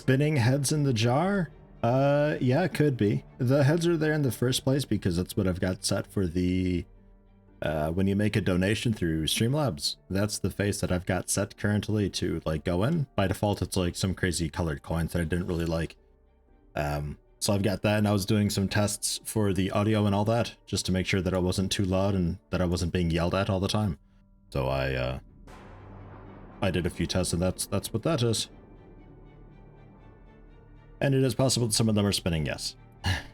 spinning heads in the jar? Yeah, it could be. The heads are there in the first place because that's what I've got set for the, when you make a donation through Streamlabs. That's the face that I've got set currently to, like, go in. By default, it's, like, some crazy colored coins that I didn't really like. So I've got that, and I was doing some tests for the audio and all that, just to make sure that it wasn't too loud and that I wasn't being yelled at all the time. So I did a few tests, and that's what that is. And it is possible that some of them are spinning, yes.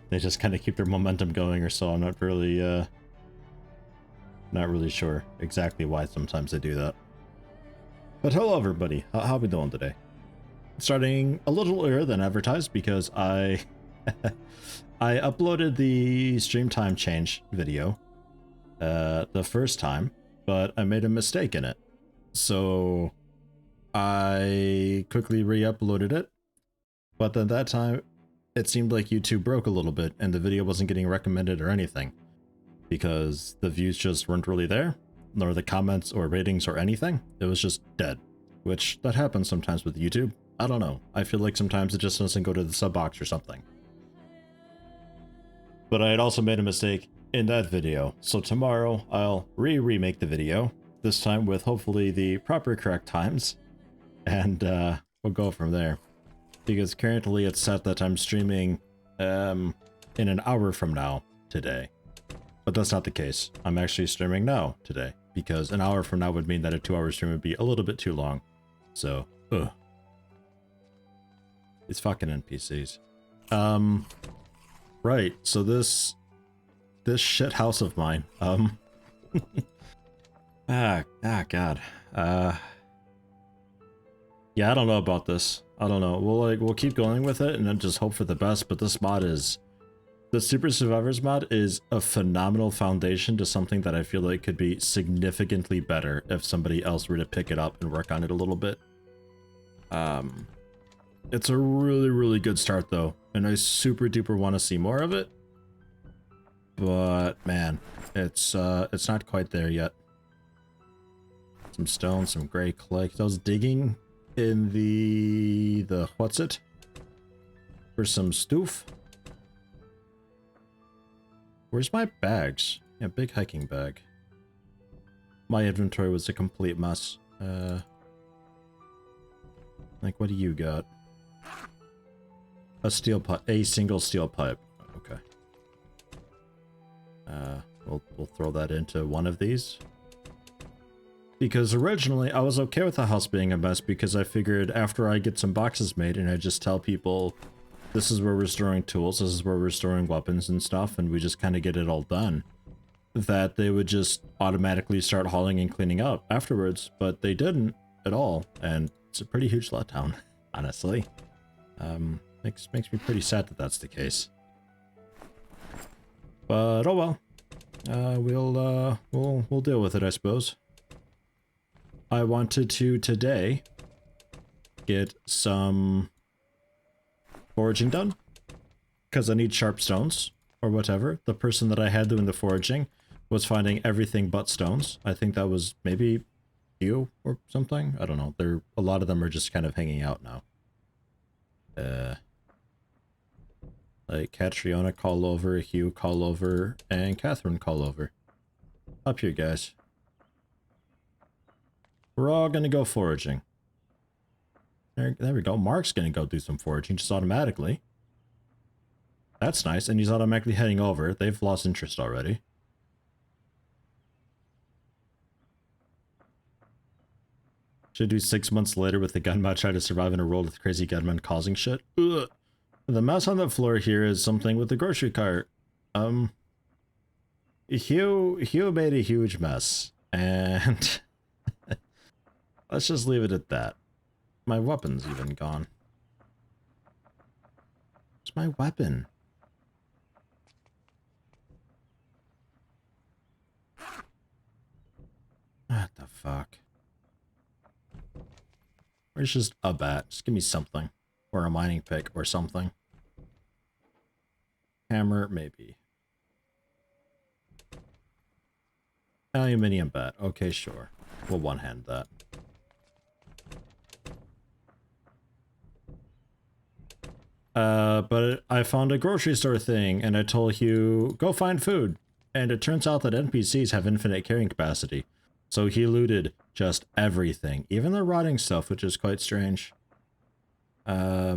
They just kind of keep their momentum going or so. I'm not really sure exactly why sometimes they do that. But hello everybody, how we doing today? Starting a little earlier than advertised because I uploaded the stream time change video the first time, but I made a mistake in it. So I quickly re-uploaded it, but then that time it seemed like YouTube broke a little bit and the video wasn't getting recommended or anything because the views just weren't really there, nor the comments or ratings or anything. It was just dead, which that happens sometimes with YouTube. I don't know. I feel like sometimes it just doesn't go to the sub box or something. But I had also made a mistake in that video, so tomorrow I'll remake the video, this time with hopefully the proper correct times, and we'll go from there. Because currently it's set that I'm streaming in an hour from now today. But that's not the case. I'm actually streaming now today, because an hour from now would mean that a 2-hour stream would be a little bit too long. So, ugh. These fucking NPCs. Right, so this shit house of mine, God. Yeah, I don't know about this. I don't know. We'll keep going with it and then just hope for the best, but this mod is... The Super Survivors mod is a phenomenal foundation to something that I feel like could be significantly better if somebody else were to pick it up and work on it a little bit. It's a really, really good start though, and I super duper want to see more of it. But man, it's not quite there yet. Some stone, some gray clay. I was digging in the what's it? For some stoof. Where's my bags? Yeah, big hiking bag. My inventory was a complete mess. Like, what do you got? A steel pipe, a single steel pipe. Okay. We'll throw that into one of these. Because originally I was okay with the house being a mess because I figured after I get some boxes made and I just tell people this is where we're storing tools, this is where we're storing weapons and stuff, and we just kind of get it all done, that they would just automatically start hauling and cleaning up afterwards, but they didn't at all, and it's a pretty huge letdown, honestly. Makes me pretty sad that that's the case. But oh well. We'll deal with it, I suppose. I wanted to today get some foraging done because I need sharp stones or whatever. The person that I had doing the foraging was finding everything but stones. I think that was maybe you or something. I don't know. A lot of them are just kind of hanging out now. Like Catriona call over, Hugh call over, and Catherine call over. Up here, guys. We're all gonna go foraging. There we go. Mark's gonna go do some foraging just automatically. That's nice, and he's automatically heading over. They've lost interest already. Should do 6 months later with the gun mod, try to survive in a world with crazy gunmen causing shit. Ugh. The mess on the floor here is something with the grocery cart. Hugh made a huge mess, and let's just leave it at that. My weapon's even gone. Where's my weapon? What the fuck? Where's just a bat? Just give me something. Or a mining pick or something. Hammer, maybe. Aluminium bat. Okay, sure. We'll one-hand that. But I found a grocery store thing, and I told Hugh, go find food. And it turns out that NPCs have infinite carrying capacity. So he looted just everything, even the rotting stuff, which is quite strange. So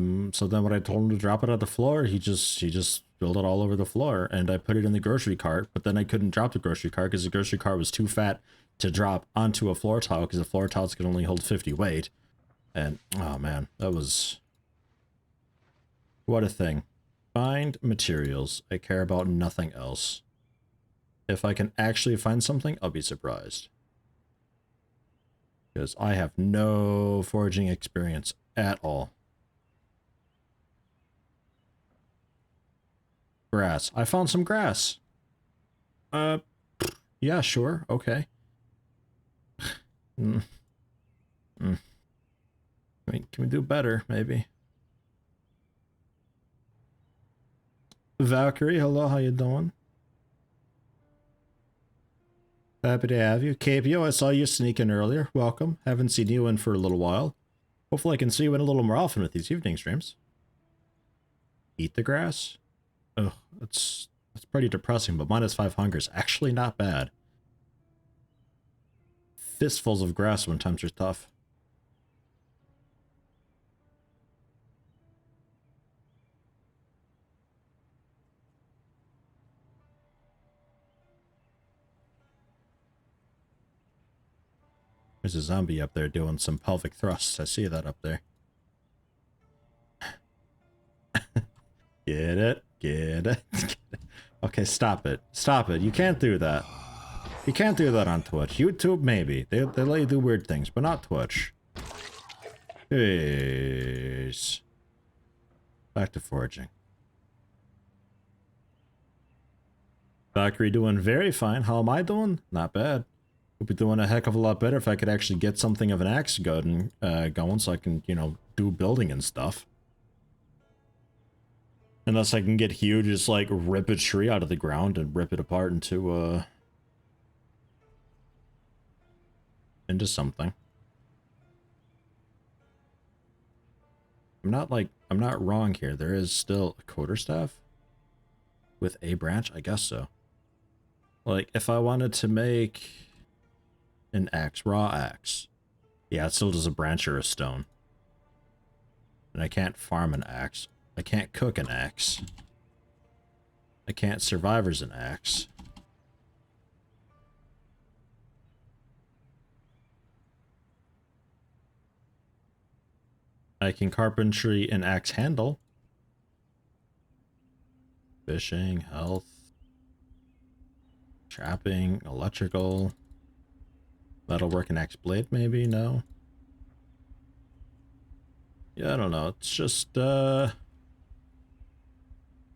then when I told him to drop it on the floor, he just spilled it all over the floor, and I put it in the grocery cart, but then I couldn't drop the grocery cart because the grocery cart was too fat to drop onto a floor tile because the floor tiles can only hold 50 weight. And, oh man, that was... What a thing. Find materials. I care about nothing else. If I can actually find something, I'll be surprised. Because I have no foraging experience at all. Grass. I found some grass. Yeah, sure. Okay. I mean, can we do better, maybe? Valkyrie, hello, how you doing? Happy to have you. KPO, I saw you sneak in earlier. Welcome. Haven't seen you in for a little while. Hopefully I can see you in a little more often with these evening streams. Eat the grass? Oh, that's pretty depressing, but -5 hunger is actually not bad. Fistfuls of grass when times are tough. There's a zombie up there doing some pelvic thrusts. I see that up there. Get it? Get it? Okay, stop it. Stop it. You can't do that. You can't do that on Twitch. YouTube, maybe. They let you do weird things, but not Twitch. Jeez. Back to foraging. Valkyrie doing very fine. How am I doing? Not bad. Would be doing a heck of a lot better if I could actually get something of an axe going so I can, you know, do building and stuff. Unless I can get Hugh to just, like, rip a tree out of the ground and rip it apart into something. I'm not wrong here. There is still a quarterstaff with a branch? I guess so. Like, if I wanted to make an axe, raw axe. Yeah, it still does a branch or a stone. And I can't farm an axe. I can't cook an axe. I can't survive as an axe. I can carpentry an axe handle. Fishing, health. Trapping, electrical. That'll work an axe blade, maybe? No. Yeah, I don't know. It's just, man,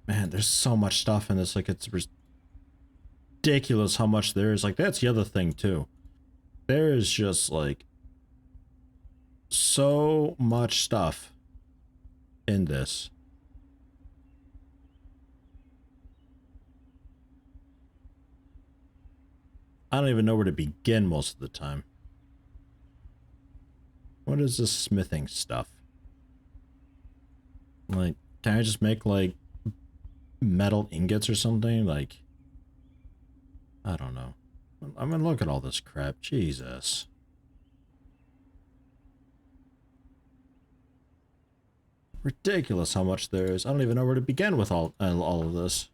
there's so much stuff in this. Like, it's ridiculous how much there is. Like, that's the other thing, too. There is just, like, so much stuff in this. I don't even know where to begin most of the time. What is this smithing stuff? Like, can I just make, like, metal ingots or something? Like, I don't know. I mean, look at all this crap. Jesus. Ridiculous how much there is. I don't even know where to begin with all of this.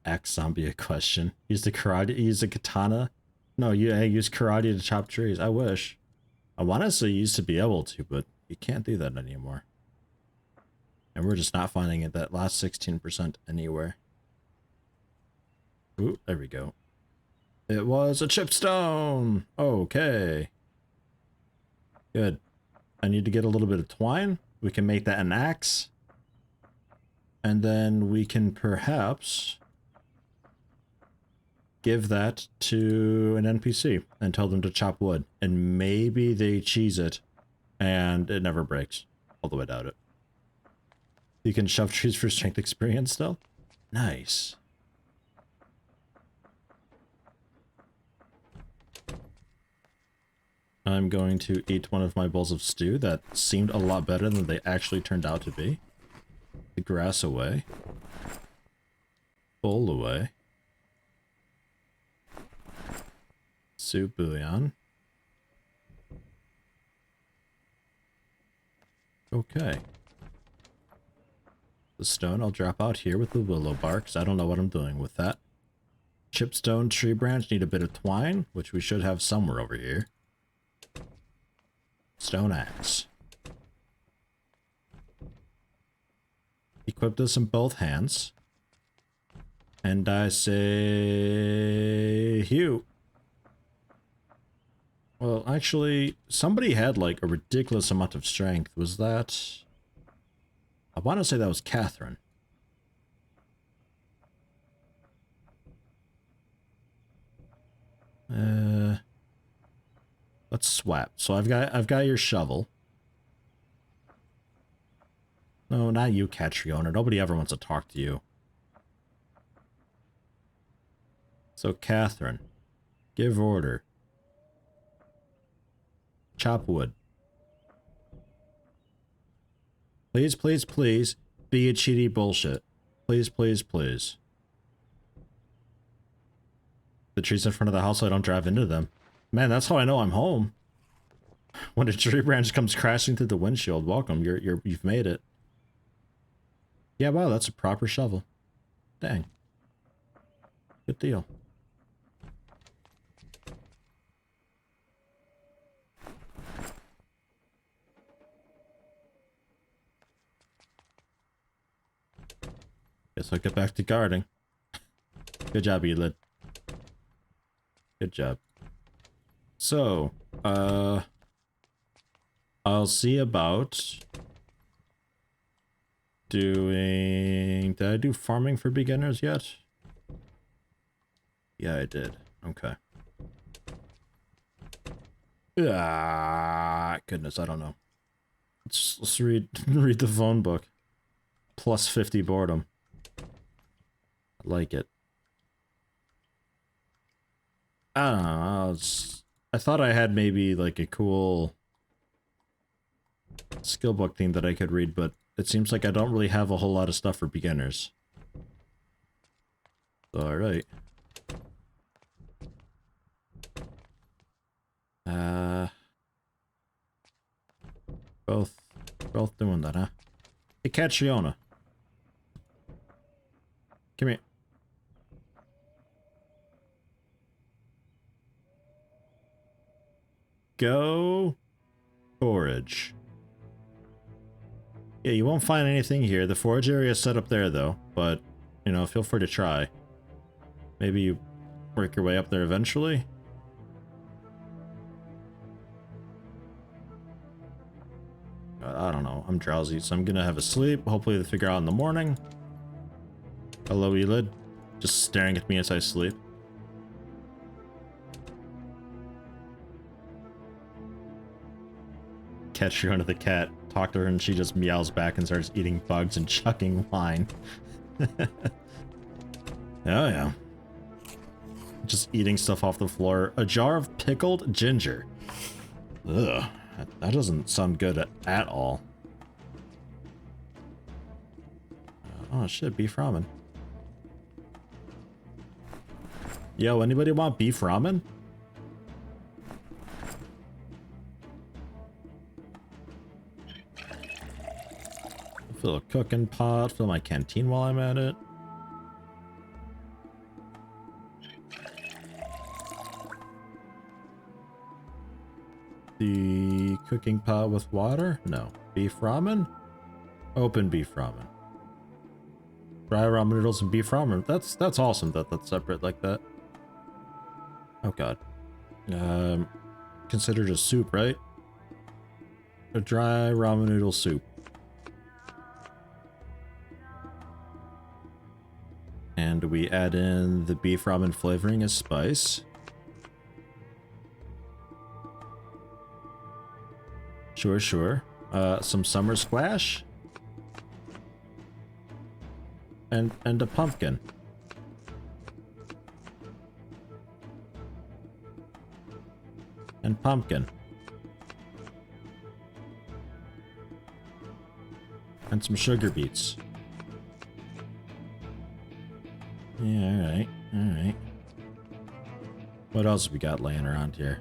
Axe zombie a question. Use the karate, use the katana. No, I use karate to chop trees. I wish. I honestly used to be able to, but you can't do that anymore. And we're just not finding it that last 16% anywhere. Ooh, there we go. It was a chipstone. Okay. Good. I need to get a little bit of twine. We can make that an axe. And then we can perhaps give that to an NPC and tell them to chop wood. And maybe they cheese it and it never breaks. Although I doubt it. You can shove trees for strength experience still? Nice. I'm going to eat one of my bowls of stew that seemed a lot better than they actually turned out to be. The grass away. Bowl away. Soup bouillon. Okay. The stone I'll drop out here with the willow bark, because I don't know what I'm doing with that. Chipstone tree branch, need a bit of twine, which we should have somewhere over here. Stone axe. Equip this in both hands. And I say... Hugh. Well, actually, somebody had like a ridiculous amount of strength. Was that... I want to say that was Catherine. Let's swap. So I've got your shovel. No, not you, Catriona. Nobody ever wants to talk to you. So Catherine, give order. Chop wood. Please, please, please, be a cheaty bullshit. Please, please, please. The trees in front of the house, so I don't drive into them. Man, that's how I know I'm home. When a tree branch comes crashing through the windshield, welcome. You've made it. Yeah, wow, that's a proper shovel. Dang. Good deal. Guess I'll get back to guarding. Good job, Elid. Good job. So, I'll see about doing... Did I do farming for beginners yet? Yeah, I did. Okay. Ah, goodness, I don't know. Let's read the phone book. Plus 50 boredom. I like it. I don't know. I thought I had maybe like a cool skill book thing that I could read, but it seems like I don't really have a whole lot of stuff for beginners. Alright. Both doing that, huh? Hey, Catriona. Come here. Go forage. Yeah, you won't find anything here. The forage area is set up there, though. But, you know, feel free to try. Maybe you work your way up there eventually. I don't know. I'm drowsy, so I'm gonna have a sleep. Hopefully they figure out in the morning. Hello, Elid. Just staring at me as I sleep. Catch you under the cat. Talk to her and she just meows back and starts eating bugs and chucking wine. Oh yeah. Just eating stuff off the floor. A jar of pickled ginger. Ugh. That doesn't sound good at all. Oh shit, beef ramen. Yo, anybody want beef ramen? Fill a cooking pot, fill my canteen while I'm at it. The cooking pot with water? No. Beef ramen? Open beef ramen. Dry ramen noodles and beef ramen. That's awesome that that's separate like that. Oh god. Considered a soup, right? A dry ramen noodle soup. And we add in the beef ramen flavoring as spice. Sure, sure. Some summer squash. And a pumpkin. And pumpkin. And some sugar beets. Yeah, alright, alright. What else have we got laying around here?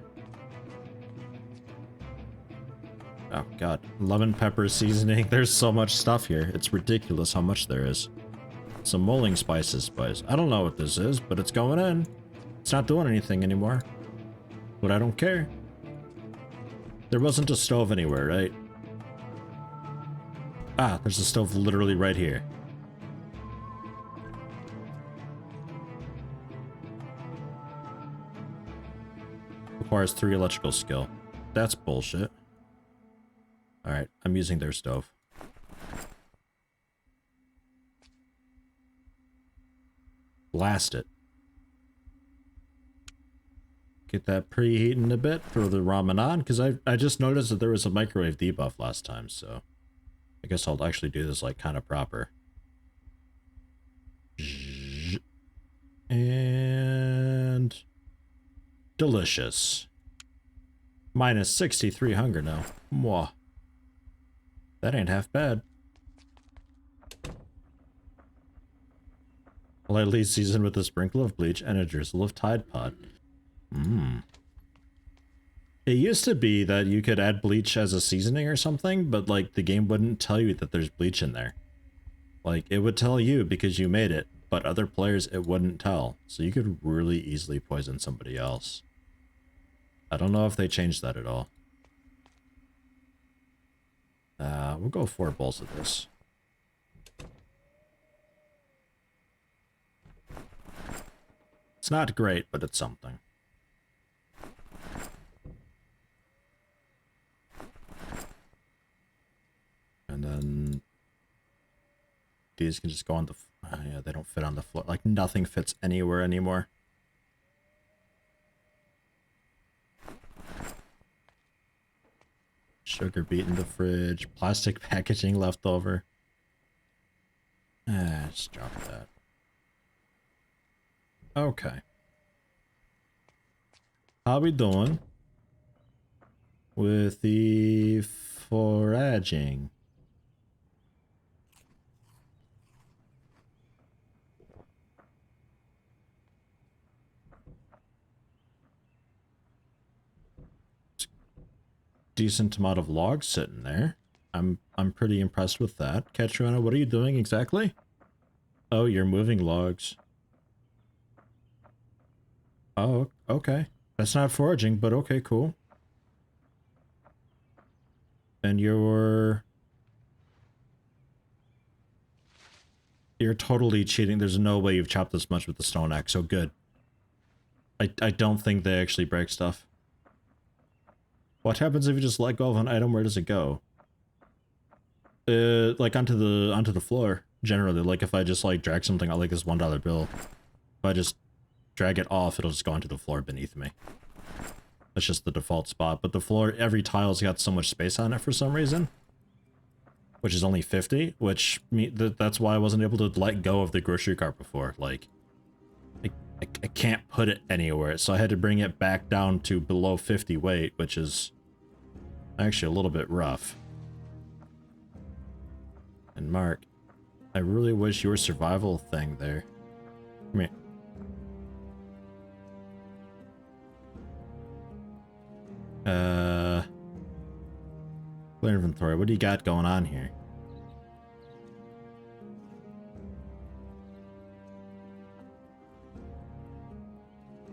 Oh god, lemon pepper seasoning. There's so much stuff here. It's ridiculous how much there is. Some mulling spices, but I don't know what this is, but it's going in. It's not doing anything anymore. But I don't care. There wasn't a stove anywhere, right? Ah, there's a stove literally right here. Requires 3 electrical skill. That's bullshit. Alright, I'm using their stove. Blast it. Get that preheating a bit for the ramen on, because I just noticed that there was a microwave debuff last time, so I guess I'll actually do this like kind of proper. And delicious. Minus 63 hunger now. Mwah. That ain't half bad. Lightly seasoned with a sprinkle of bleach and a drizzle of Tide Pod. Mmm. It used to be that you could add bleach as a seasoning or something, but like the game wouldn't tell you that there's bleach in there. Like it would tell you because you made it, but other players it wouldn't tell. So you could really easily poison somebody else. I don't know if they changed that at all. We'll go 4 bowls of this. It's not great, but it's something. And then these can just go on the... yeah, they don't fit on the floor. Like, nothing fits anywhere anymore. Sugar beet in the fridge. Plastic packaging left over. Just drop that. Okay. How we doing with the foraging? Decent amount of logs sitting there. I'm pretty impressed with that. Katrina, what are you doing exactly? Oh, you're moving logs. Oh, okay. That's not foraging, but okay, cool. And you're totally cheating. There's no way you've chopped this much with the stone axe, so good. I don't think they actually break stuff. What happens if you just let go of an item? Where does it go? Like onto the floor, generally. Like if I just like drag something out like this $1 bill, if I just drag it off, it'll just go onto the floor beneath me. That's just the default spot, but the floor, every tile's got so much space on it for some reason. Which is only 50, which that's why I wasn't able to let go of the grocery cart before. Like, I can't put it anywhere, so I had to bring it back down to below 50 weight, which is actually a little bit rough. And Mark, I really wish your survival thing there. Come here. Clear inventory. What do you got going on here?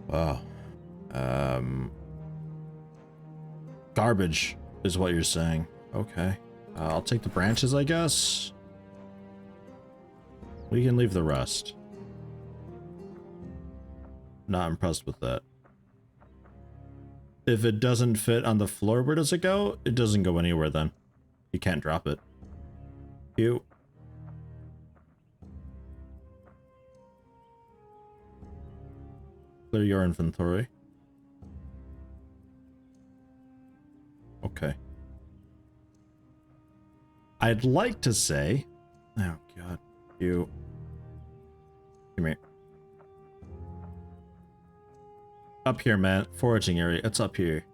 Wow. Garbage is what you're saying. Okay. I'll take the branches, I guess. We can leave the rest. Not impressed with that. If it doesn't fit on the floor, where does it go? It doesn't go anywhere then. You can't drop it. You. Clear your inventory. Okay. I'd like to say... Oh, God. You. Come here. Up here, man. Foraging area. It's up here.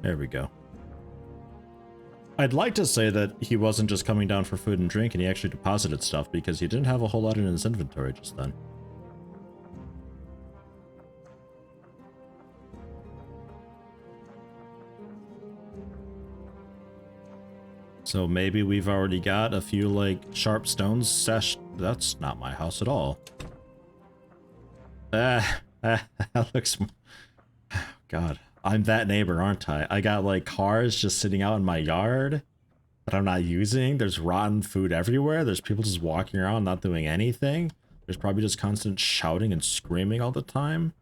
There we go. I'd like to say that he wasn't just coming down for food and drink and he actually deposited stuff, because he didn't have a whole lot in his inventory just then. So maybe we've already got a few, like, sharp stones stashed. That's not my house at all. That looks... God, I'm that neighbor, aren't I? I got, like, cars just sitting out in my yard that I'm not using. There's rotten food everywhere. There's people just walking around not doing anything. There's probably just constant shouting and screaming all the time.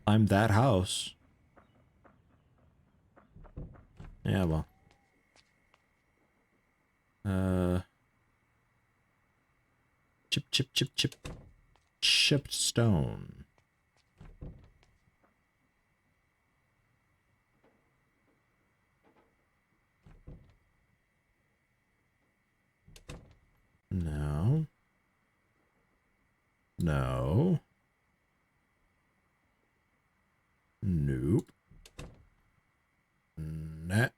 I'm that house. Yeah, well. Chip, chip, chip, chip. Chipped stone. No. No. Nope. Nah.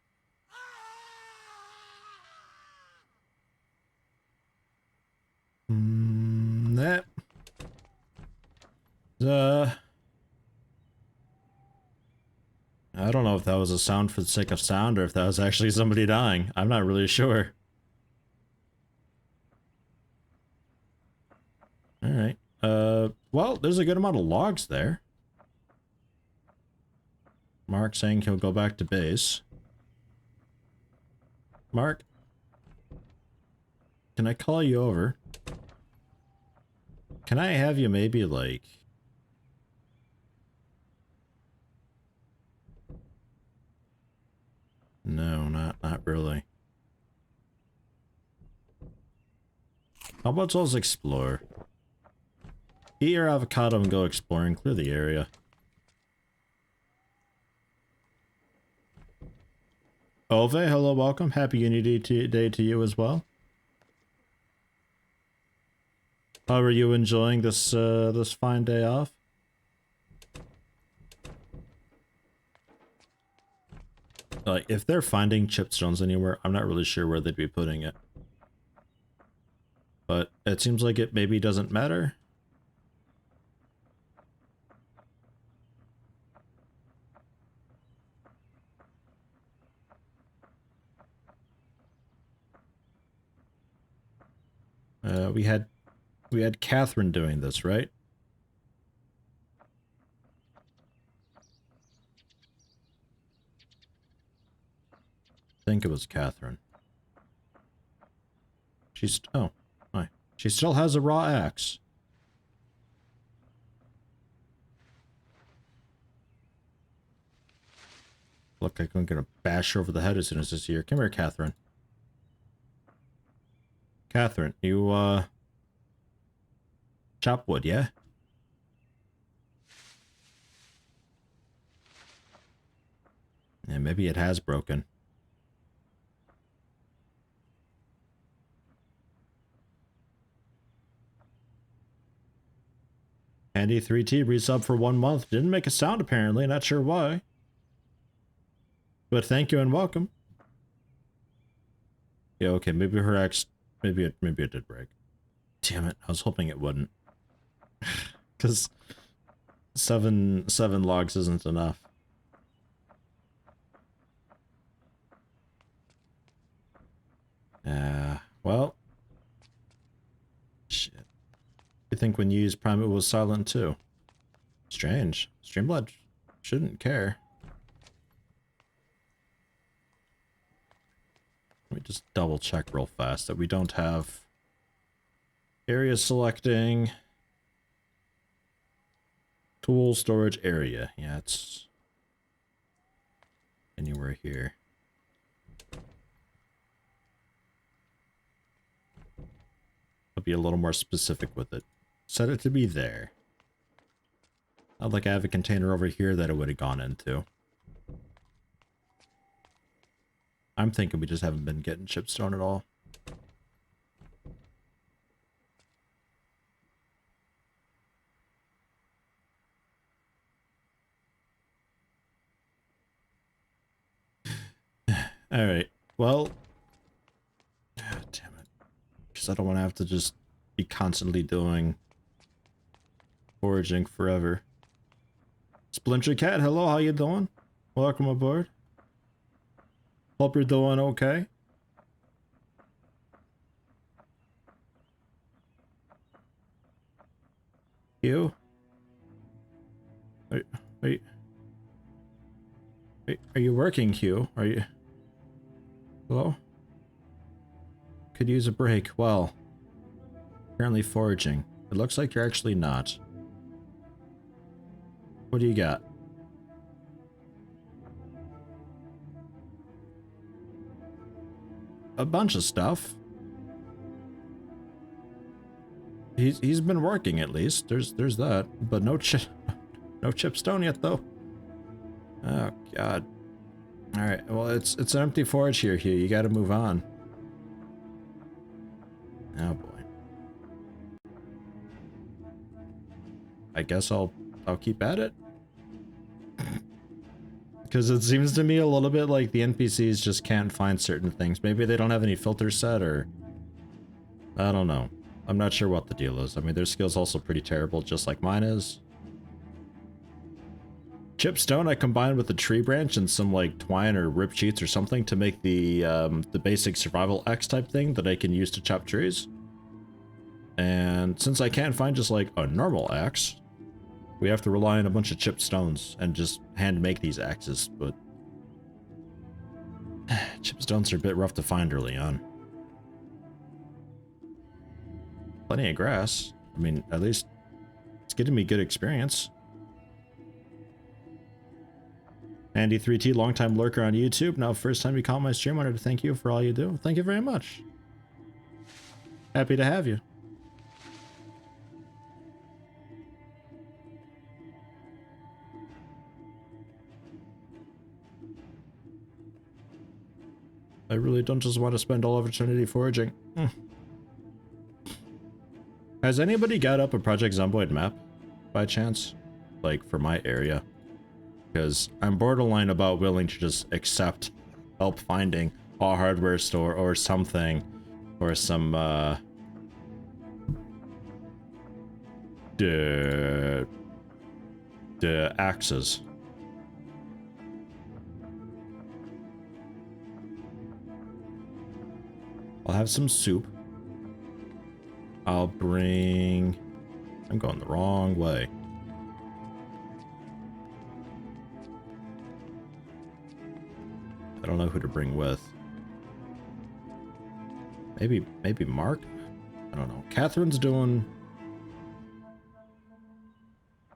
Nah. I don't know if that was a sound for the sake of sound or if that was actually somebody dying. I'm not really sure. Alright. Well, there's a good amount of logs there. Mark saying he'll go back to base. Mark? Can I call you over? Can I have you maybe, like... No, not really. How about let's explore? Eat your avocado and go exploring. Clear the area. Ove, hello, welcome. Happy Unity Day to you as well. How are you enjoying this this fine day off? Like, if they're finding chipstones anywhere, I'm not really sure where they'd be putting it. But it seems like it maybe doesn't matter. We had Catherine doing this, right? I think it was Catherine. She's... oh, hi. She still has a raw axe. Look like I'm gonna bash her over the head as soon as I see her. Come here, Catherine. Catherine, you, chop wood, yeah? Yeah, maybe it has broken. Andy 3T resub for 1 month. Didn't make a sound apparently, not sure why. But thank you and welcome. Yeah, okay, maybe her axe, maybe it did break. Damn it, I was hoping it wouldn't. Cause seven logs isn't enough. Well. Shit. I think when you used Prime it was silent too. Strange. Streamlabs shouldn't care. Let me just double check real fast that we don't have area selecting. Tool storage area. Yeah, it's anywhere here. I'll be a little more specific with it. Set it to be there. Not like I have a container over here that it would have gone into. I'm thinking we just haven't been getting chipstone at all. Alright. Well. Ah, damn it. Because I don't want to have to just be constantly doing foraging forever. Splinter Cat, hello, how you doing? Welcome aboard. Hope you're doing okay. You? Are you, are you working, Hugh? Are you... Hello? Could use a break. Well, apparently foraging. It looks like you're actually not. What do you got? A bunch of stuff. He's been working at least. There's that, but no chip stone yet though. Oh god. All right. Well, it's an empty forage here, Hugh. You got to move on. Oh boy. I guess I'll keep at it. Because it seems to me a little bit like the NPCs just can't find certain things. Maybe they don't have any filters set, or I don't know. I'm not sure what the deal is. I mean, their skill's also pretty terrible, just like mine is. Chipstone I combined with a tree branch and some like twine or rip sheets or something to make the basic survival axe type thing that I can use to chop trees. And since I can't find just like a normal axe, we have to rely on a bunch of chipped stones and just hand make these axes, but chipped stones are a bit rough to find early on. Plenty of grass. I mean, at least it's getting me good experience. Andy3T, longtime lurker on YouTube. Now, first time you caught my stream, wanted to thank you for all you do. Thank you very much. Happy to have you. I really don't just want to spend all of eternity foraging. Has anybody got up a Project Zomboid map, by chance? Like, for my area? Because I'm borderline about willing to just accept help finding a hardware store or something, or some, the axes. I'll have some soup. I'll bring... I'm going the wrong way. I don't know who to bring with. Maybe Mark? I don't know. Catherine's doing...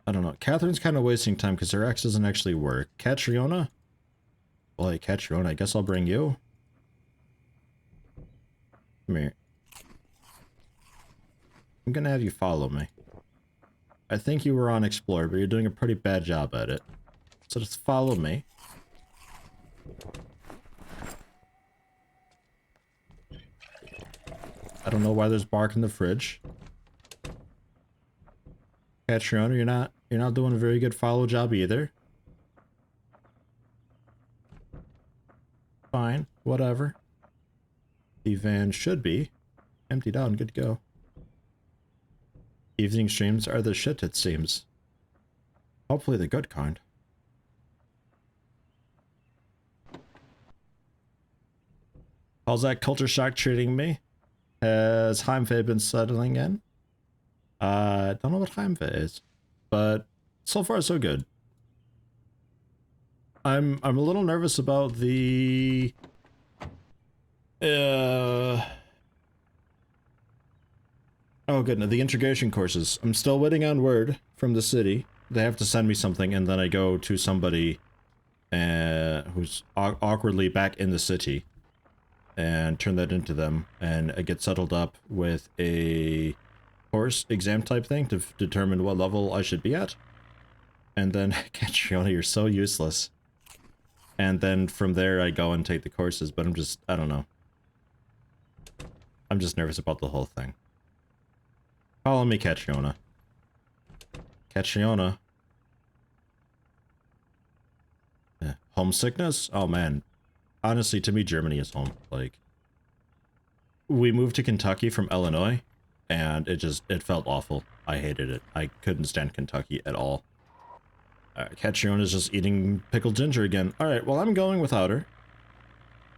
I don't know. Catherine's kind of wasting time because her X doesn't actually work. Catriona? Well, hey, Catriona, I guess I'll bring you. Come here. I'm gonna have you follow me. I think you were on Explore, but you're doing a pretty bad job at it. So just follow me. I don't know why there's bark in the fridge. Catriona, you're not doing a very good follow job either. Fine, whatever. The van should be emptied out and good to go. Evening streams are the shit, it seems. Hopefully the good kind. How's that culture shock treating me? Has Heimweh been settling in? I don't know what Heimweh is, but so far so good. I'm a little nervous about the oh goodness, the integration courses. I'm still waiting on word from the city. They have to send me something, and then I go to somebody who's awkwardly back in the city and turn that into them, and I get settled up with a course exam type thing to determine what level I should be at. And then, Catriona, you're so useless. And then from there I go and take the courses, but I don't know. I'm just nervous about the whole thing. Follow me, Catriona. Catriona. Homesickness? Oh man. honestly, to me, Germany is home. Like, we moved to Kentucky from Illinois, and it felt awful. I hated it. I couldn't stand Kentucky at all. Catriona's just eating pickled ginger again. Alright, well, I'm going without her.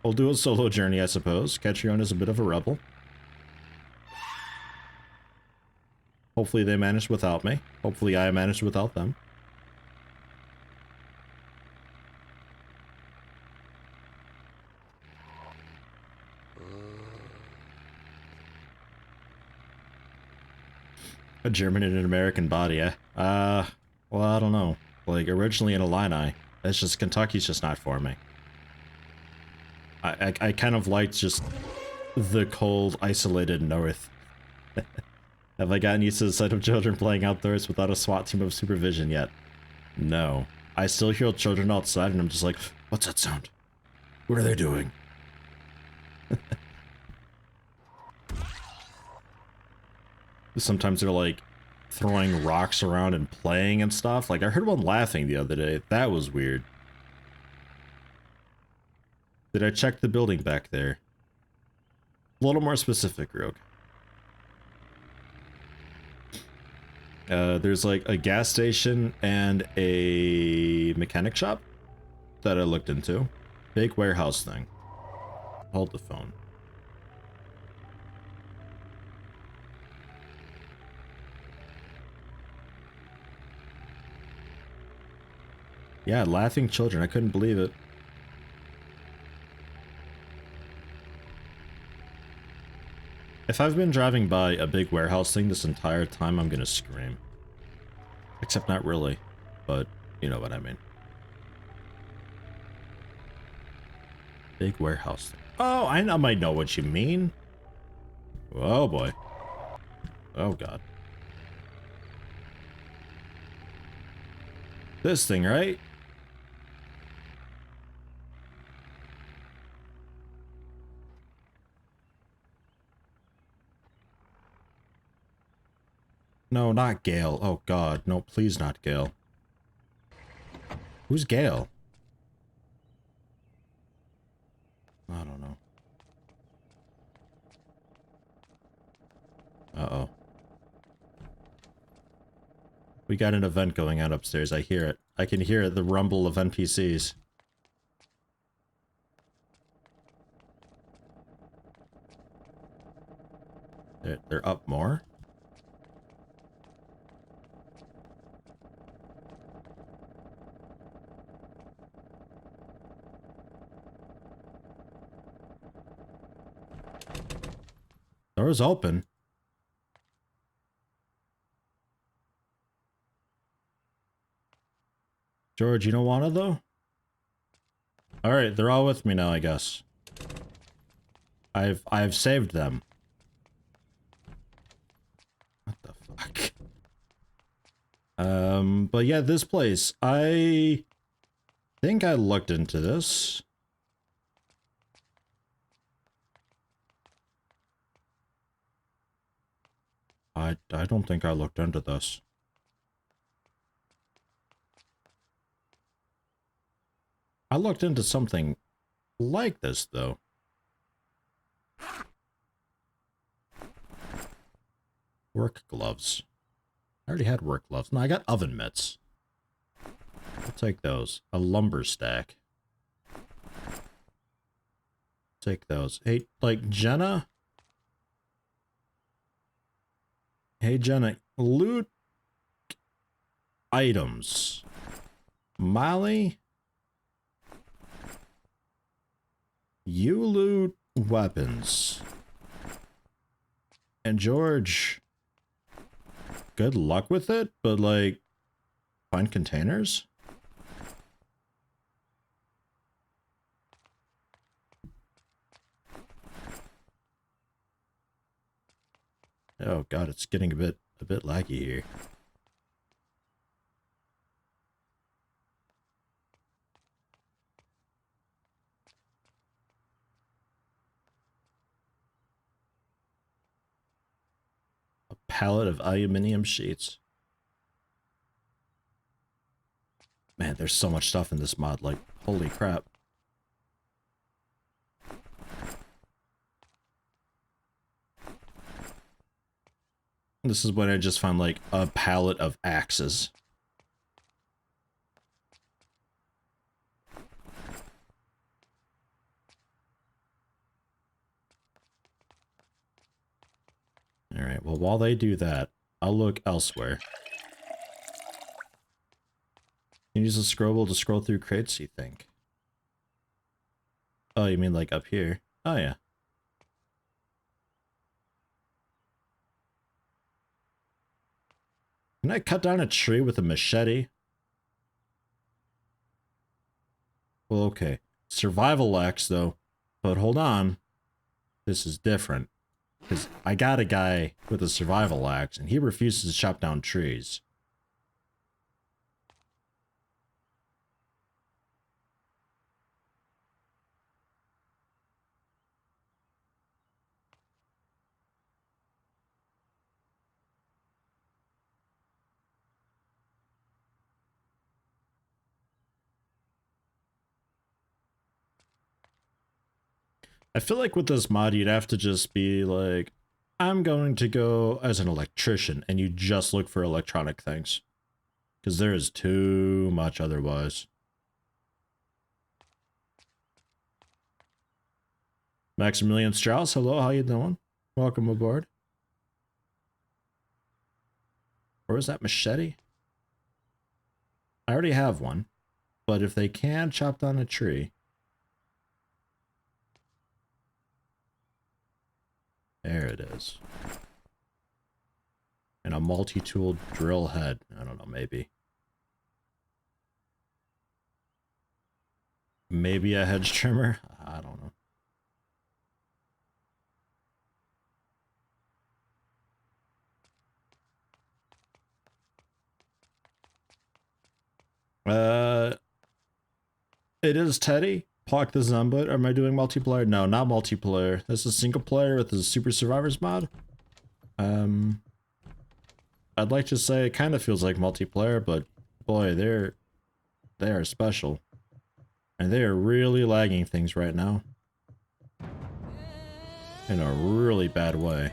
We'll do a solo journey, I suppose. Catriona's a bit of a rebel. Hopefully they managed without me. Hopefully I managed without them. A German in an American body, eh? Well, I don't know. Like, originally in Illini, it's just, Kentucky's just not for me. I kind of liked just the cold, isolated north. Have I gotten used to the sight of children playing outdoors without a SWAT team of supervision yet? No. I still hear children outside and I'm just like, what's that sound? What are they doing? Sometimes they're like throwing rocks around and playing and stuff. Like I heard one laughing the other day. That was weird. Did I check the building back there? A little more specific, Rogue. There's like a gas station and a mechanic shop that I looked into. Big warehouse thing. Hold the phone. Yeah, laughing children. I couldn't believe it. If I've been driving by a big warehouse thing this entire time, I'm gonna scream. Except not really, but you know what I mean. Big warehouse thing. Oh, I might know what you mean. Oh boy. Oh god. This thing, right? No, not Gale. Oh god, no, please not Gale. Who's Gale? I don't know. Uh-oh. We got an event going on upstairs. I hear it. I can hear the rumble of NPCs. They're up more? Door's open. George, you don't want it though? Alright, they're all with me now, I guess. I've saved them. What the fuck? But yeah, this place. I think I looked into this. I don't think I looked into this. I looked into something like this, though. Work gloves. I already had work gloves. No, I got oven mitts. I'll take those. A lumber stack. Take those. Hey, like, Jenna? Hey, Jenna, loot items. Molly? You loot weapons. And George, good luck with it, but like, find containers? Oh god, it's getting a bit laggy here. A pallet of aluminum sheets. Man, there's so much stuff in this mod, like, holy crap. This is when I just found like a pallet of axes. Alright, well while they do that, I'll look elsewhere. You use a scroll wheel to scroll through crates, you think? Oh, you mean like up here? Oh yeah. Can I cut down a tree with a machete? Well, okay. Survival axe, though. But hold on. This is different. Because I got a guy with a survival axe, and he refuses to chop down trees. I feel like with this mod, you'd have to just be like, I'm going to go as an electrician, and you just look for electronic things. Because there is too much otherwise. Maximilian Strauss, hello, how you doing? Welcome aboard. Or is that machete? I already have one. But if they can chop down a tree... There it is. And a multi-tool drill head. I don't know, maybe. Maybe a hedge trimmer? I don't know. It is Teddy. Pock the Zomboid. Am I doing multiplayer? No, not multiplayer. This is single player with the Super Survivors mod. I'd like to say it kind of feels like multiplayer, but boy, they are special. And they are really lagging things right now. In a really bad way.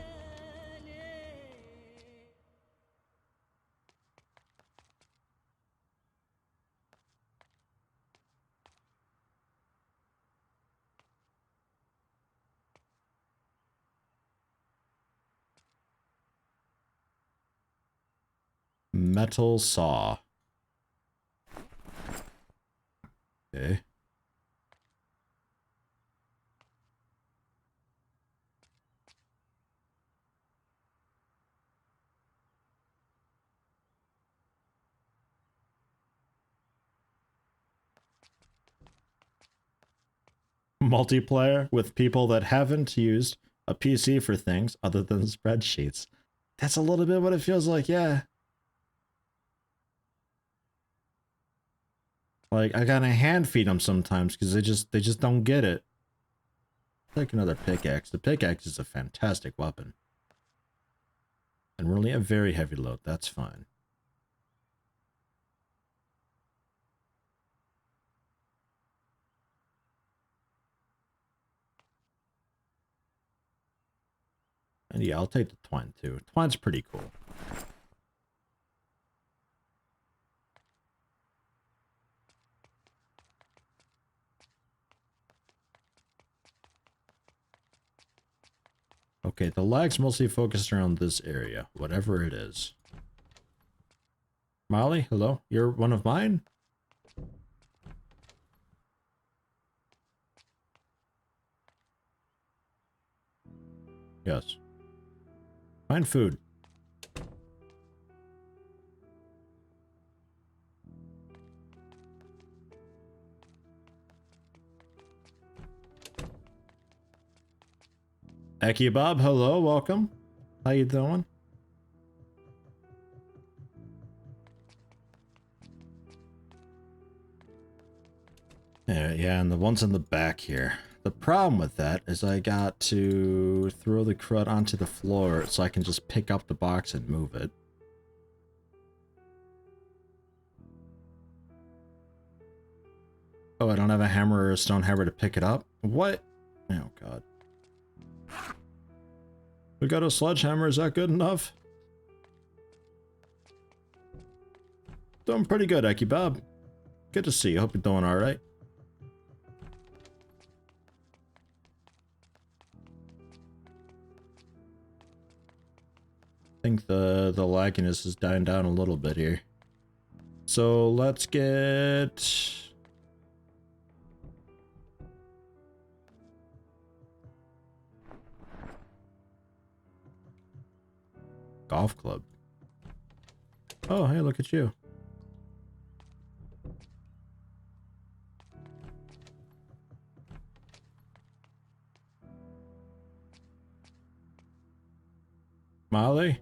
Metal saw. Okay. Multiplayer with people that haven't used a PC for things other than spreadsheets. That's a little bit what it feels like, yeah. Like, I gotta hand feed them sometimes because they just don't get it. Take another pickaxe. The pickaxe is a fantastic weapon. And we're only a very heavy load, that's fine. And yeah, I'll take the twine too. Twine's pretty cool. Okay, the lag's mostly focused around this area, whatever it is. Molly, hello? You're one of mine? Yes. Find food. Eki Bob, hello, welcome. How you doing? Yeah, and the ones in the back here. The problem with that is I got to throw the crud onto the floor so I can just pick up the box and move it. Oh, I don't have a hammer or a stone hammer to pick it up? What? Oh, God. We got a sledgehammer, is that good enough? Doing pretty good, Eki Bob. Good to see you. Hope you're doing alright. I think the lagginess is dying down a little bit here. So let's get... golf club. Oh, hey, look at you. Molly?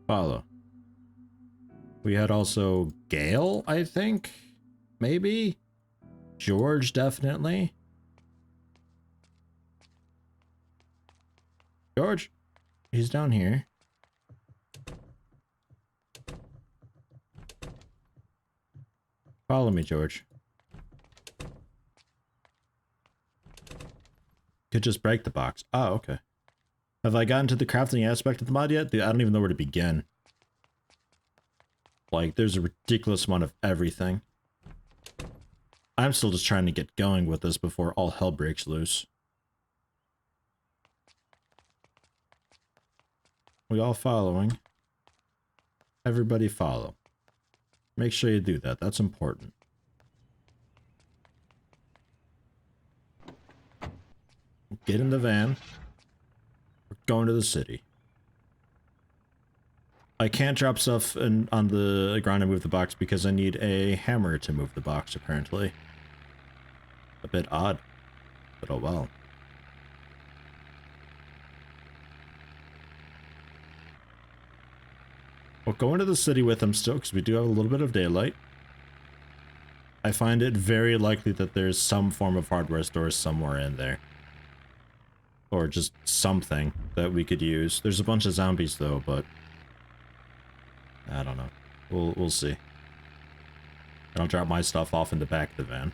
Follow. We had also Gale, I think? Maybe? George, definitely. George? He's down here. Follow me, George. Could just break the box. Oh, okay. Have I gotten to the crafting aspect of the mod yet? I don't even know where to begin. Like, there's a ridiculous amount of everything. I'm still just trying to get going with this before all hell breaks loose. We all following? Everybody follow. Make sure you do that. That's important. Get in the van. We're going to the city. I can't drop stuff on the ground and move the box because I need a hammer to move the box, apparently. A bit odd, but oh well. We'll go into the city with them still, because we do have a little bit of daylight. I find it very likely that there's some form of hardware store somewhere in there. Or just something that we could use. There's a bunch of zombies though, but... I don't know. We'll see. I'll drop my stuff off in the back of the van.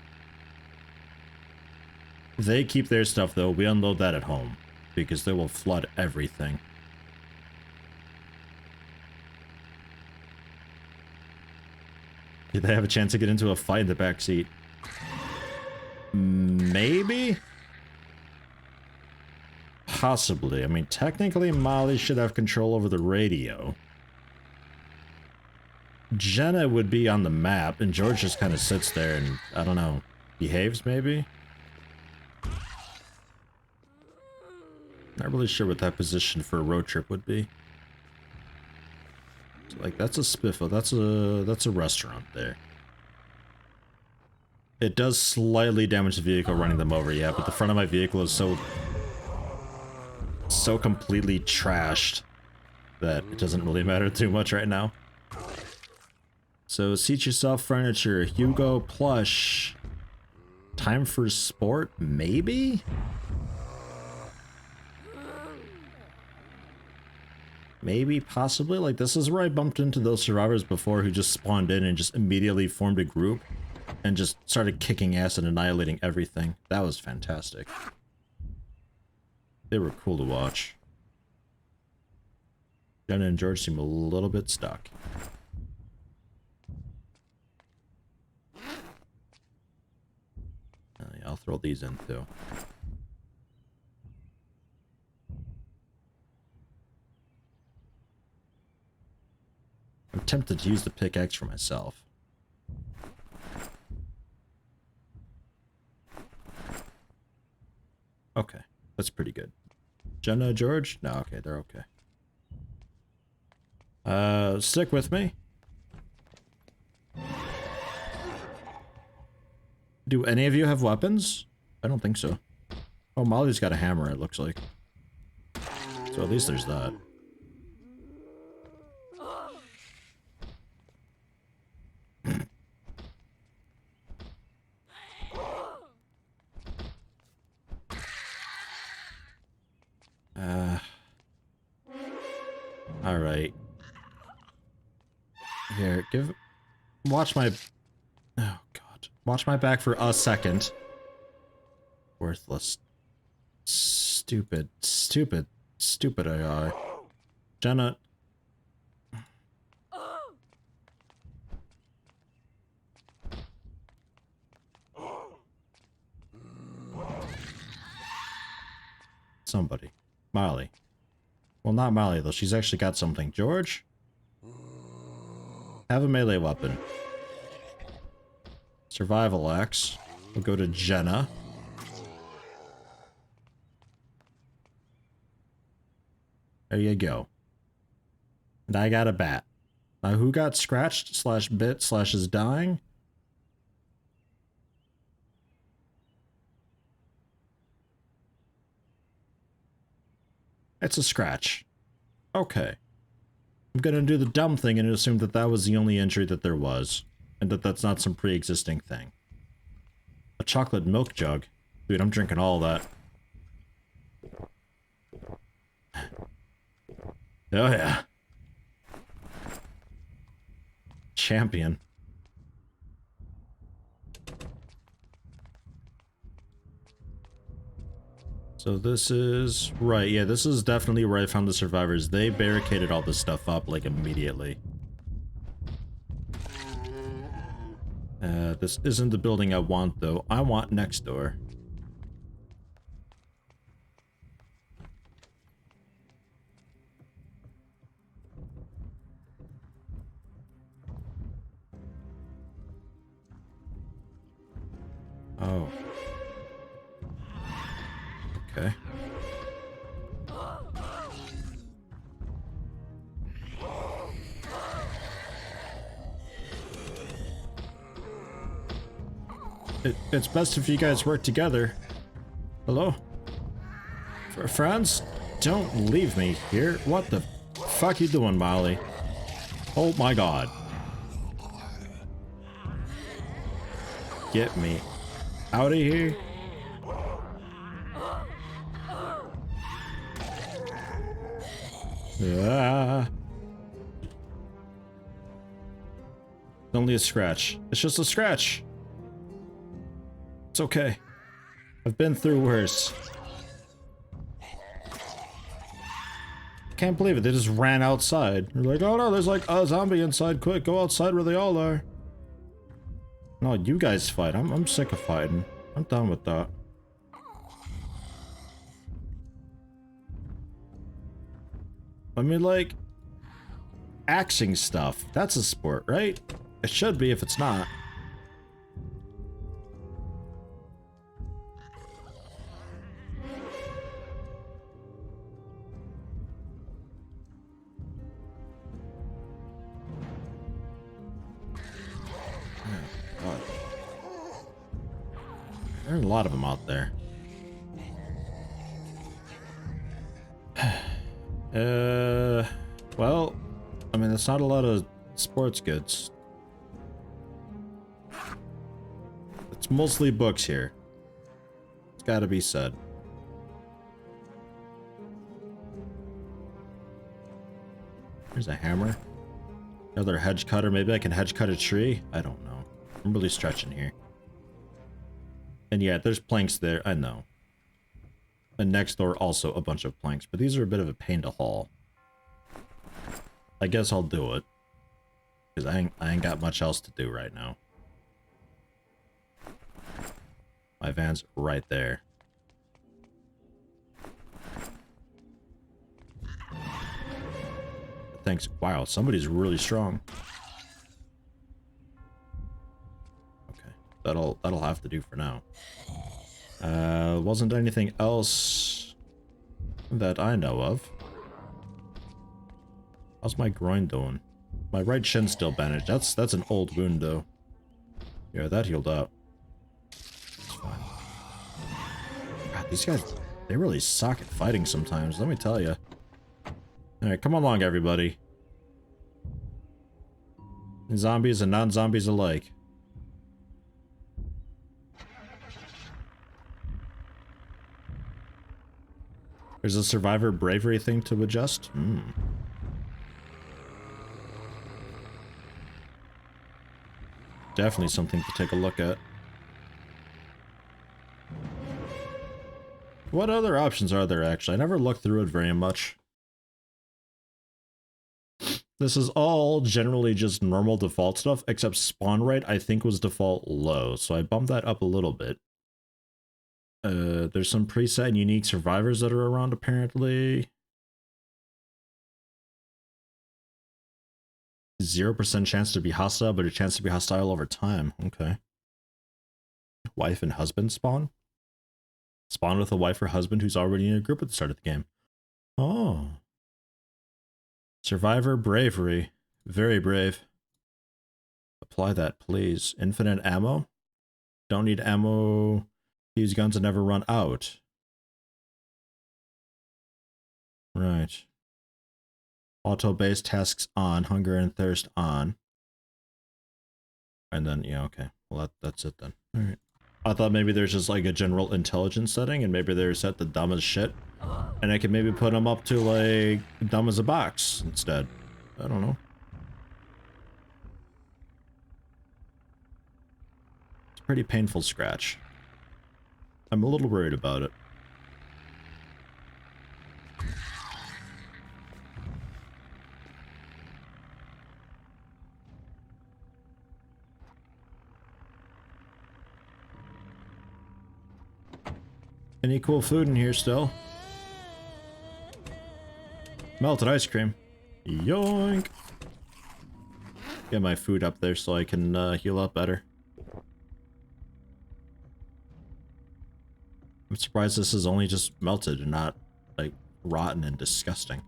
They keep their stuff though, we unload that at home. Because they will flood everything. Did they have a chance to get into a fight in the back seat? Maybe? Possibly. I mean, technically Molly should have control over the radio. Jenna would be on the map, and George just kind of sits there and, I don't know, behaves maybe? Not really sure what that position for a road trip would be. So, like, that's a spiffle. That's a restaurant there. It does slightly damage the vehicle running them over, yeah, but the front of my vehicle is so completely trashed that it doesn't really matter too much right now. So, seat yourself furniture, Hugo plush. Time for sport, maybe? Maybe, possibly. Like, this is where I bumped into those survivors before who just spawned in and just immediately formed a group and just started kicking ass and annihilating everything. That was fantastic. They were cool to watch. Jenna and George seem a little bit stuck. Yeah, I'll throw these in too. I'm tempted to use the pickaxe for myself. Okay, that's pretty good. Jenna, George? No, okay, they're okay. Stick with me. Do any of you have weapons? I don't think so. Oh, Molly's got a hammer, it looks like. So at least there's that. Alright. Here, watch my... Oh, God. Watch my back for a second. Worthless. Stupid AI. Jenna. Somebody. Molly. Well, not Molly, though. She's actually got something. George? Have a melee weapon. Survival axe. We'll go to Jenna. There you go. And I got a bat. Now, who got scratched slash bit slash is dying? It's a scratch. Okay. I'm gonna do the dumb thing and assume that that was the only injury that there was. And that that's not some pre-existing thing. A chocolate milk jug. Dude, I'm drinking all that. Oh yeah. Champion. So this is... Right, yeah, this is definitely where I found the survivors. They barricaded all this stuff up, like, immediately. This isn't the building I want, though. I want next door. Oh. Okay. It's best if you guys work together. Hello? Friends? Don't leave me here. What the fuck you doing, Molly? Oh my god. Get me out of here. Ah. It's only a scratch. It's just a scratch. It's okay. I've been through worse. Can't believe it. They just ran outside. They're like, oh no, there's like a zombie inside. Quick, go outside where they all are. No, you guys fight. I'm sick of fighting. I'm done with that. I mean, like, axing stuff. That's a sport, right? It should be if it's not. There are a lot of them out there. Well, I mean, it's not a lot of sports goods. It's mostly books here. It's gotta be said. There's a hammer. Another hedge cutter. Maybe I can hedge cut a tree? I don't know. I'm really stretching here. And yeah, there's planks there. I know. And next door, also a bunch of planks. But these are a bit of a pain to haul. I guess I'll do it. Because I ain't got much else to do right now. My van's right there. Thanks. Wow, somebody's really strong. Okay, that'll have to do for now. Wasn't anything else that I know of. How's my groin doing? My right shin's still bandaged. That's an old wound though. Yeah, that healed up. It's fine. God, these guys, they really suck at fighting sometimes, let me tell you. Alright, come along everybody. Zombies and non-zombies alike. There's a survivor bravery thing to adjust? Definitely something to take a look at. What other options are there actually? I never looked through it very much. This is all generally just normal default stuff, except spawn rate I think was default low, so I bumped that up a little bit. There's some preset and unique survivors that are around apparently. 0% chance to be hostile, but a chance to be hostile over time. Okay. Wife and husband spawn? Spawn with a wife or husband who's already in a group at the start of the game. Oh. Survivor bravery. Very brave. Apply that, please. Infinite ammo? Don't need ammo. Use guns and never run out. Right. Auto-based tasks on. Hunger and thirst on. And then, yeah, okay. Well, that's it then. Alright. I thought maybe there's just like a general intelligence setting and maybe they're set to dumb as shit. And I can maybe put them up to like dumb as a box instead. I don't know. It's a pretty painful scratch. I'm a little worried about it. Any cool food in here still? Melted ice cream. Yoink! Get my food up there so I can heal up better. I'm surprised this is only just melted and not, like, rotten and disgusting.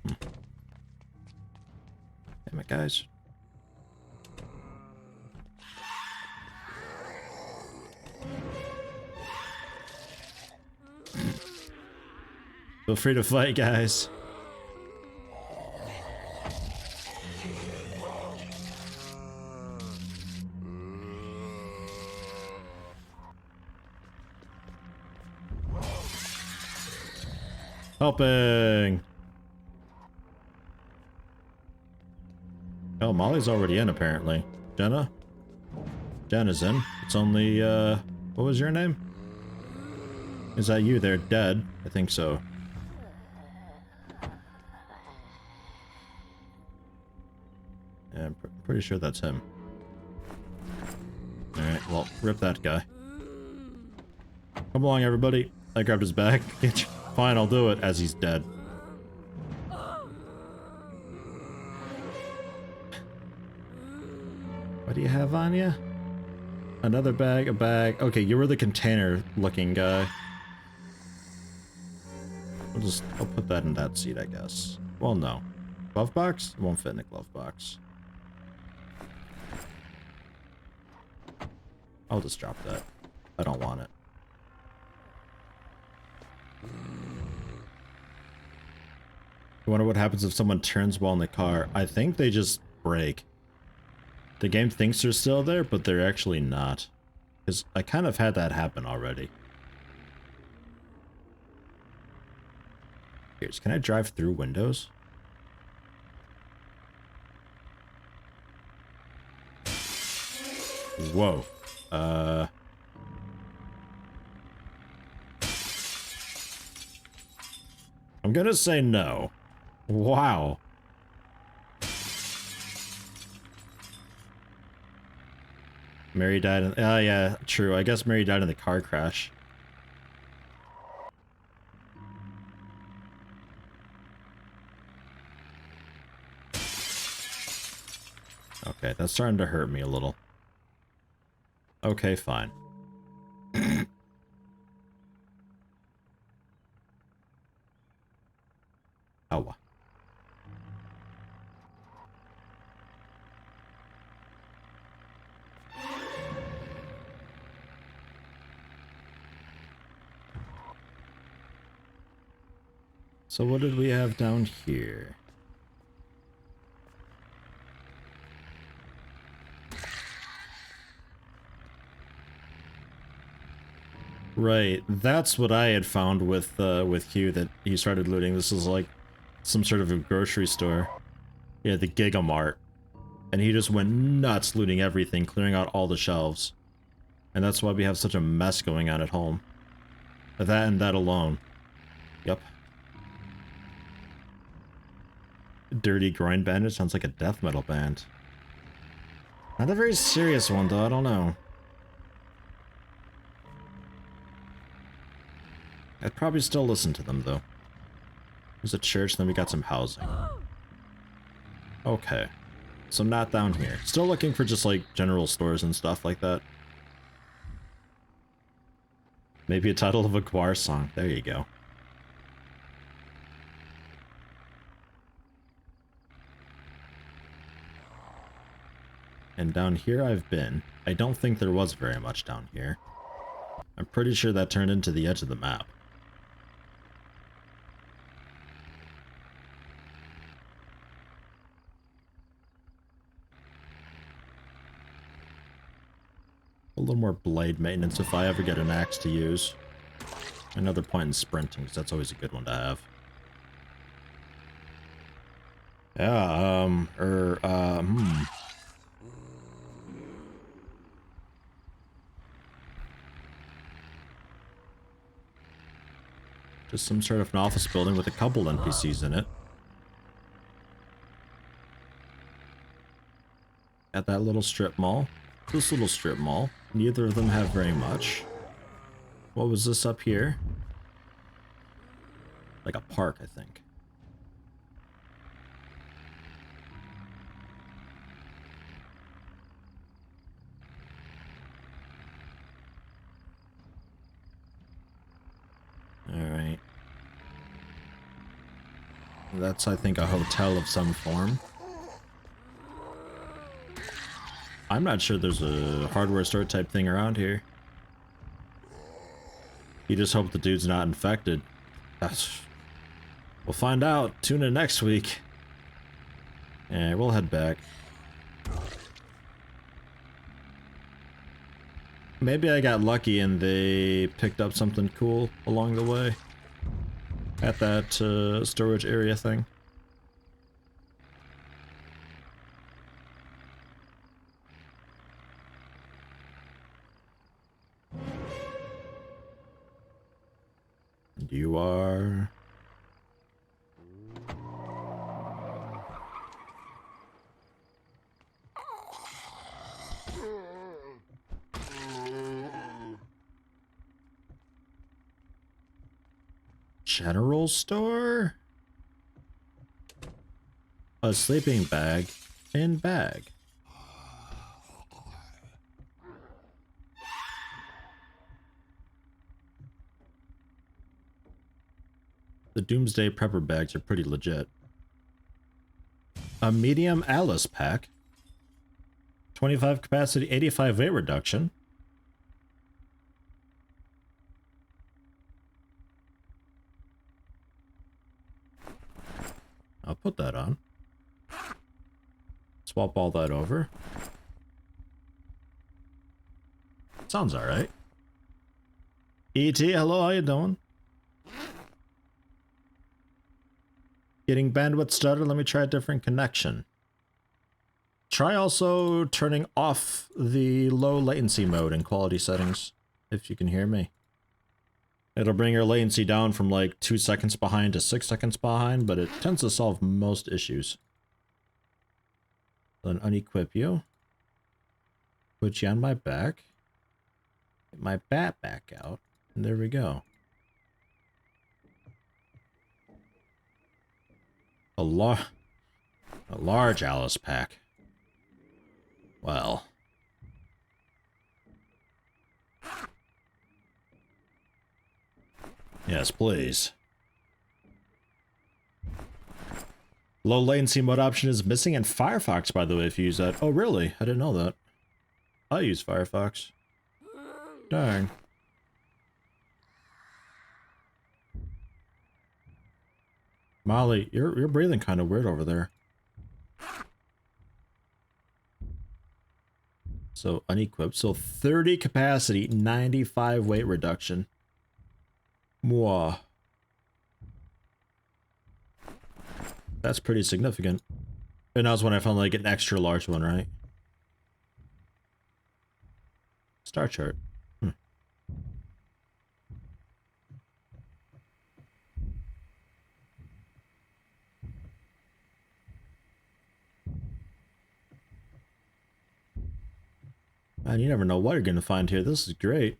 Damn it, guys. Feel free to fight, guys. Helping! Oh, Molly's already in, apparently. Jenna? Jenna's in. It's only, what was your name? Is that you? They're dead. I think so. Yeah, I'm pretty sure that's him. Alright, well, rip that guy. Come along, everybody. I grabbed his bag. Fine, I'll do it, as he's dead. What do you have on you? Another bag, a bag. Okay, you were the container-looking guy. I'll put that in that seat, I guess. Well, no. Glove box? It won't fit in the glove box. I'll just drop that. I don't want it. I wonder what happens if someone turns while in the car. I think they just break. The game thinks they're still there, but they're actually not. Because I kind of had that happen already. Here's, can I drive through windows? Whoa. I'm gonna say no. Wow. Mary died in... Oh, yeah, true. I guess Mary died in the car crash. Okay, that's starting to hurt me a little. Okay, fine. Oh. So what did we have down here? Right, that's what I had found with Hugh, that he started looting. This is like some sort of a grocery store. Yeah, the Giga Mart. And he just went nuts looting everything, clearing out all the shelves. And that's why we have such a mess going on at home. That and that alone. Yep. Dirty Groin Bandit sounds like a death metal band. Not a very serious one, though. I don't know. I'd probably still listen to them, though. There's a church, then we got some housing. Okay. So not down here. Still looking for just, like, general stores and stuff like that. Maybe a title of a choir song. There you go. And down here I've been. I don't think there was very much down here. I'm pretty sure that turned into the edge of the map. A little more blade maintenance if I ever get an axe to use. Another point in sprinting, because that's always a good one to have. Yeah, Just some sort of an office building with a couple NPCs in it. At that little strip mall. This little strip mall. Neither of them have very much. What was this up here? Like a park, I think. Alright. That's, I think, a hotel of some form. I'm not sure there's a hardware store type thing around here. You just hope the dude's not infected. We'll find out. Tune in next week. Yeah, we'll head back. Maybe I got lucky and they picked up something cool along the way. At that storage area thing. And you are... General store? A sleeping bag and bag. The Doomsday Prepper bags are pretty legit. A medium Alice pack. 25 capacity, 85 weight reduction. I'll put that on. Swap all that over. Sounds alright. E.T., hello, how you doing? Getting bandwidth started, let me try a different connection. Try also turning off the low latency mode in quality settings, if you can hear me. It'll bring your latency down from like 2 seconds behind to 6 seconds behind, but it tends to solve most issues. Then unequip you. Put you on my back. Get my bat back out. And there we go. A large Alice pack. Well. Yes, please. Low latency mode option is missing in Firefox, by the way, if you use that. Oh, really? I didn't know that. I use Firefox. Darn. Molly, you're breathing kind of weird over there. So, unequipped. So, 30 capacity, 95 weight reduction. Mwah. That's pretty significant. And that was when I found like an extra large one, right? Star chart. Man, you never know what you're gonna find here. This is great.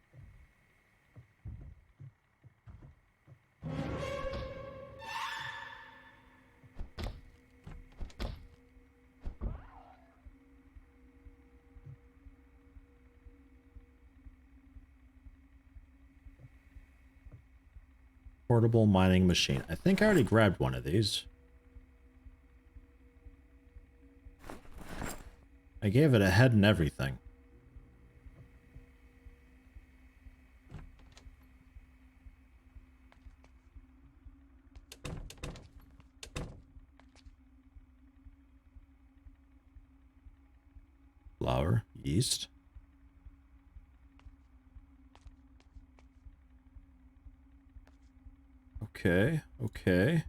Portable mining machine. I think I already grabbed one of these. I gave it a head and everything. Flour, yeast. Okay, okay.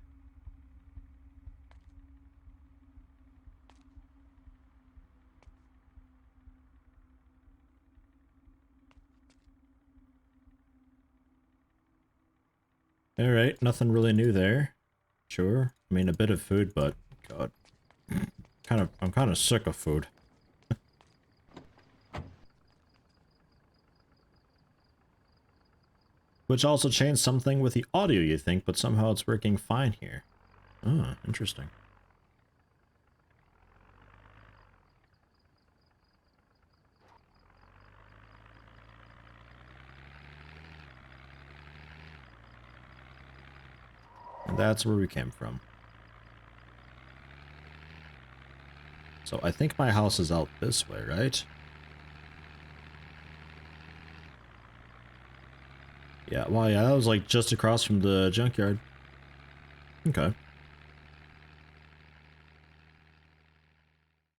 Alright, nothing really new there. Sure. I mean, a bit of food, but God. I'm kind of sick of food. Which also changed something with the audio, you think, but somehow it's working fine here. Oh, interesting. And that's where we came from. So I think my house is out this way, right? Yeah, well, yeah, that was like just across from the junkyard. Okay.